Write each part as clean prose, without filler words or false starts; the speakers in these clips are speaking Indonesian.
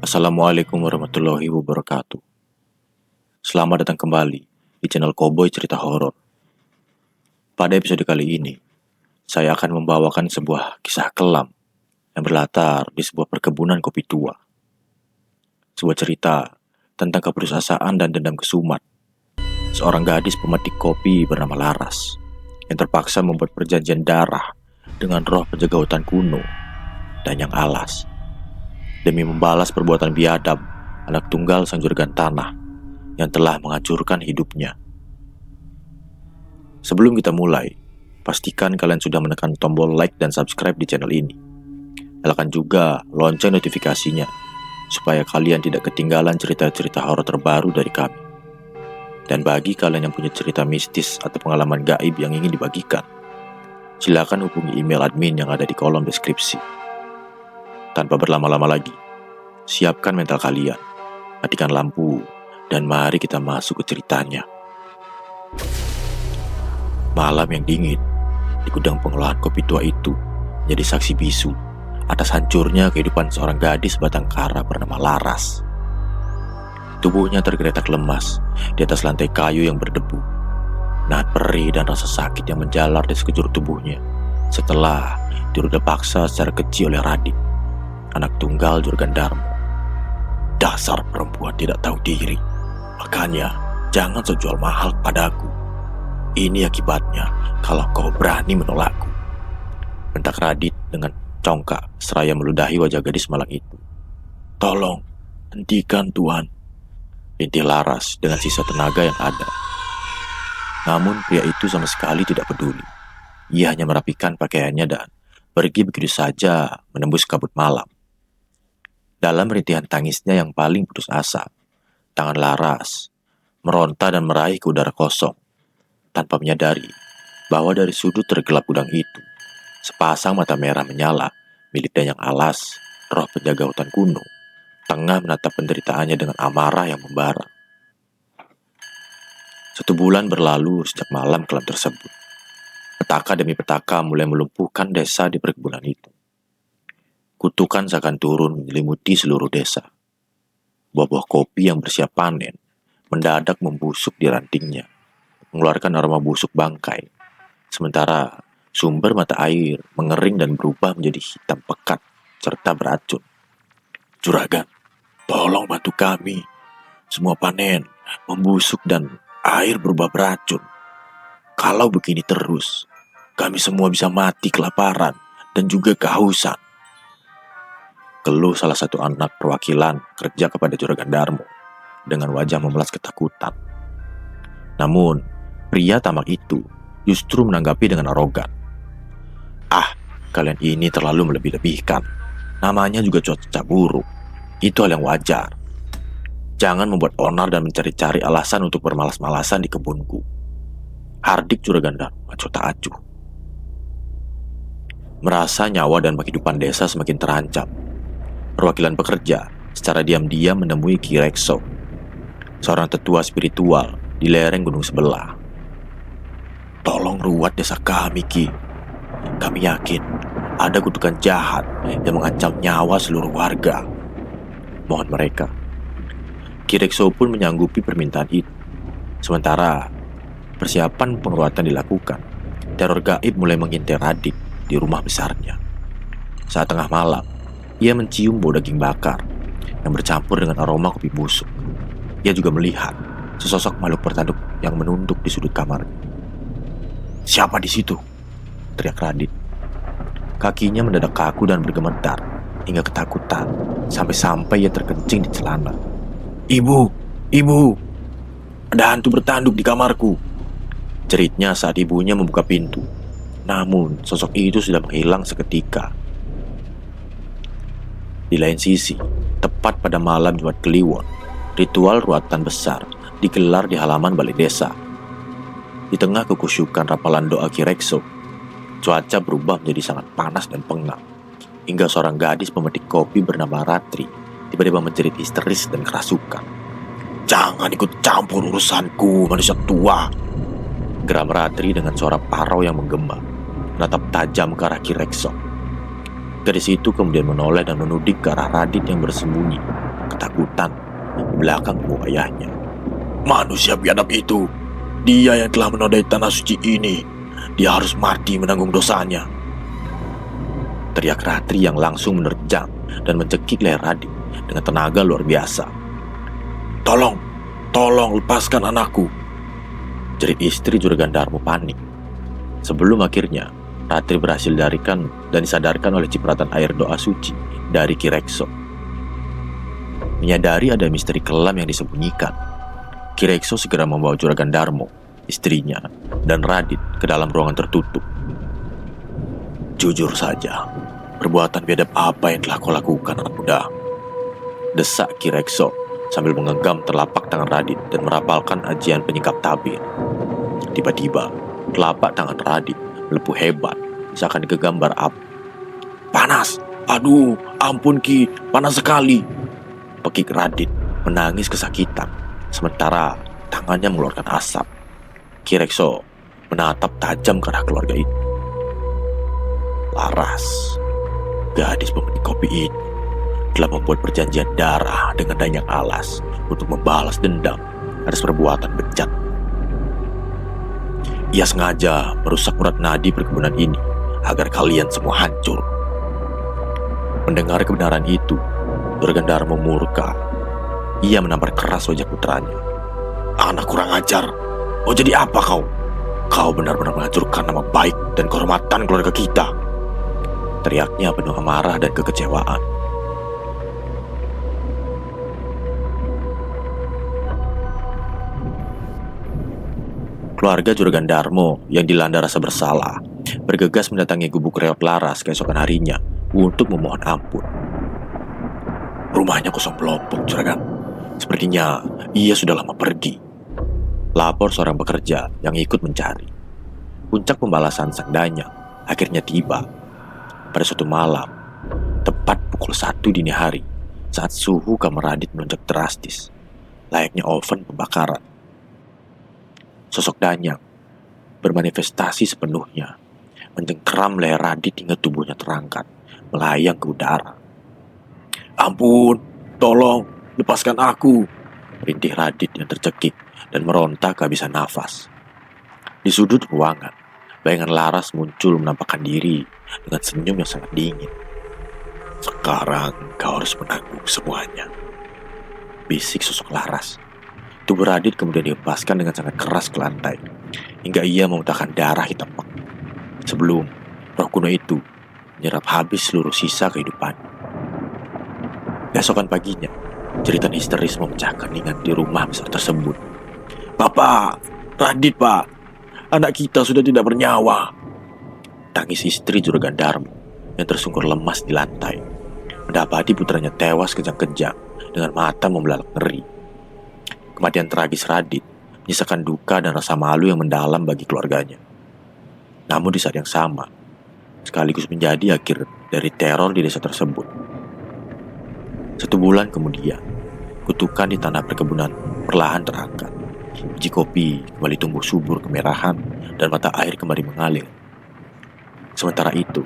Assalamualaikum warahmatullahi wabarakatuh. Selamat datang kembali di channel Cowboy Cerita Horor. Pada episode kali ini, saya akan membawakan sebuah kisah kelam yang berlatar di sebuah perkebunan kopi tua. Sebuah cerita tentang keputusasaan dan dendam kesumat seorang gadis pemetik kopi bernama Laras yang terpaksa membuat perjanjian darah dengan roh penjaga hutan kuno dan yang alas demi membalas perbuatan biadab anak tunggal sang juragan tanah yang telah menghancurkan hidupnya. Sebelum kita mulai, pastikan kalian sudah menekan tombol like dan subscribe di channel ini. Nyalakan juga lonceng notifikasinya supaya kalian tidak ketinggalan cerita-cerita horor terbaru dari kami. Dan bagi kalian yang punya cerita mistis atau pengalaman gaib yang ingin dibagikan, silakan hubungi email admin yang ada di kolom deskripsi. Tanpa berlama-lama lagi, siapkan mental kalian, matikan lampu, dan mari kita masuk ke ceritanya. Malam yang dingin di gudang pengolahan kopi tua itu jadi saksi bisu atas hancurnya kehidupan seorang gadis batang kara bernama Laras. Tubuhnya tergeletak lemas di atas lantai kayu yang berdebu. Nahan perih dan rasa sakit yang menjalar di sekujur tubuhnya setelah diruda paksa secara keji oleh Radit, anak tunggal juragan Darmo. Dasar perempuan tidak tahu diri. Makanya jangan sok jual mahal padaku. Ini akibatnya kalau kau berani menolakku, bentak Radit dengan congkak seraya meludahi wajah gadis malang itu. Tolong hentikan tuan, rintih Laras dengan sisa tenaga yang ada. Namun pria itu sama sekali tidak peduli. Ia hanya merapikan pakaiannya dan pergi begitu saja menembus kabut malam. Dalam rintihan tangisnya yang paling putus asa, tangan Laras meronta dan meraih ke udara kosong, tanpa menyadari bahwa dari sudut tergelap gudang itu, sepasang mata merah menyala milik Danyang Alas, roh penjaga hutan kuno, tengah menatap penderitaannya dengan amarah yang membara. 1 bulan berlalu sejak malam kelam tersebut. Petaka demi petaka mulai melumpuhkan desa di perkebunan itu. Kutukan seakan turun menyelimuti seluruh desa. Buah-buah kopi yang bersiap panen mendadak membusuk di rantingnya, mengeluarkan aroma busuk bangkai. Sementara sumber mata air mengering dan berubah menjadi hitam pekat serta beracun. Juragan, tolong bantu kami. Semua panen membusuk dan air berubah beracun. Kalau begini terus, kami semua bisa mati kelaparan dan juga kehausan. Keluh salah satu anak perwakilan kerja kepada juragan Darmo dengan wajah memelas ketakutan. Namun, pria tamak itu justru menanggapi dengan arogan. Kalian ini terlalu melebih-lebihkan. Namanya juga cuaca buruk. Itu hal yang wajar. Jangan membuat onar dan mencari-cari alasan untuk bermalas-malasan di kebunku. Hardik juragan Darmo acuh tak acuh. Merasa nyawa dan kehidupan desa semakin terancam, perwakilan pekerja secara diam-diam menemui Ki Rekso, seorang tetua spiritual di lereng gunung sebelah. Tolong ruat desa kami, Ki. Kami yakin ada kutukan jahat yang mengancam nyawa seluruh warga. Mohon mereka. Ki Rekso pun menyanggupi permintaan itu. Sementara persiapan penguatan dilakukan, teror gaib mulai mengintai Radit di rumah besarnya. Saat tengah malam, ia mencium bau daging bakar yang bercampur dengan aroma kopi busuk. Ia juga melihat sesosok makhluk bertanduk yang menunduk di sudut kamar. Siapa di situ? Teriak Radit. Kakinya mendadak kaku dan bergemetar hingga ketakutan sampai-sampai ia terkencing di celana. Ibu, ada hantu bertanduk di kamarku, jeritnya saat ibunya membuka pintu. Namun sosok itu sudah menghilang seketika. Di lain sisi, tepat pada malam Jumat Kliwon, ritual ruatan besar digelar di halaman balai desa. Di tengah kekusyukan rapalan doa Ki Rekso, cuaca berubah menjadi sangat panas dan pengap, hingga seorang gadis pemetik kopi bernama Ratri tiba-tiba menjerit histeris dan kerasukan. Jangan ikut campur urusanku, manusia tua, geram Ratri dengan suara parau yang menggema, menatap tajam ke arah Ki Rekso. Gadis itu kemudian menoleh dan menuding ke arah Radit yang bersembunyi ketakutan di belakang punggung ayahnya. Manusia biadab itu, dia yang telah menodai tanah suci ini. Dia harus mati menanggung dosanya. Teriak Ratri yang langsung menerjang dan mencekik leher Radit dengan tenaga luar biasa. Tolong lepaskan anakku, jerit istri Juragan Darmo panik. Sebelum akhirnya Ratri berhasil dilarikan dan disadarkan oleh cipratan air doa suci dari Ki Rekso. Menyadari ada misteri kelam yang disembunyikan, Ki Rekso segera membawa Juragan Darmo, istrinya, dan Radit ke dalam ruangan tertutup. Jujur saja, perbuatan biadab apa yang telah kau lakukan, anak muda? Desak Ki Rekso sambil menggenggam telapak tangan Radit dan merapalkan ajian penyingkap tabir. Tiba-tiba, telapak tangan Radit melepuh hebat, seakan digegambar api. Panas! Aduh, ampun Ki, panas sekali! Pekik Radit menangis kesakitan, sementara tangannya mengeluarkan asap. Ki Rekso menatap tajam ke arah keluarga itu. Laras, gadis pemilik kopi itu, telah membuat perjanjian darah dengan Danyang Alas untuk membalas dendam atas perbuatan bejat. Ia sengaja merusak urat nadi perkebunan ini agar kalian semua hancur. Mendengar kebenaran itu, Juragan Darmo murka. Ia menampar keras wajah putranya. Anak kurang ajar, mau jadi apa kau? Kau benar-benar menghancurkan nama baik dan kehormatan keluarga kita, teriaknya penuh amarah dan kekecewaan. Keluarga Juragan Darmo yang dilanda rasa bersalah bergegas mendatangi gubuk reot Laras keesokan harinya untuk memohon ampun. Rumahnya kosong pelopok, Juragan. Sepertinya ia sudah lama pergi, lapor seorang pekerja yang ikut mencari. Puncak pembalasan sang Danyang akhirnya tiba pada suatu malam, tepat pukul 1 dini hari, saat suhu kamar Radit melonjak drastis, layaknya oven pembakaran. Sosok Danyang bermanifestasi sepenuhnya, mencengkeram leher Radit hingga tubuhnya terangkat, melayang ke udara. Ampun, tolong, lepaskan aku, rintih Radit yang tercekik dan meronta kehabisan nafas. Di sudut ruangan, bayangan Laras muncul menampakkan diri dengan senyum yang sangat dingin. Sekarang kau harus menanggung semuanya, bisik sosok Laras. Tubuh Radit kemudian dilepaskan dengan sangat keras ke lantai, hingga ia memuntahkan darah hitam pekat. Sebelum roh kuno itu menyerap habis seluruh sisa kehidupannya. Keesokan paginya, jeritan histeris memecah keheningan di rumah besar tersebut. Bapak, Radit pak, anak kita sudah tidak bernyawa, tangis istri Juragan Darmo yang tersungkur lemas di lantai, mendapati putranya tewas kejang-kejang dengan mata membelalak ngeri. Kematian tragis Radit menyisakan duka dan rasa malu yang mendalam bagi keluarganya. Namun di saat yang sama, sekaligus menjadi akhir dari teror di desa tersebut. 1 bulan kemudian, kutukan di tanah perkebunan perlahan terangkat. Biji kopi kembali tumbuh subur kemerahan dan mata air kembali mengalir. Sementara itu,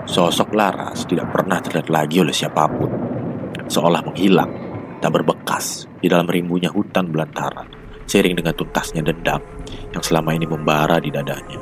sosok Laras tidak pernah terlihat lagi oleh siapapun, seolah menghilang, tak berbekas di dalam rimbunya hutan belantara, seiring dengan tuntasnya dendam yang selama ini membara di dadanya.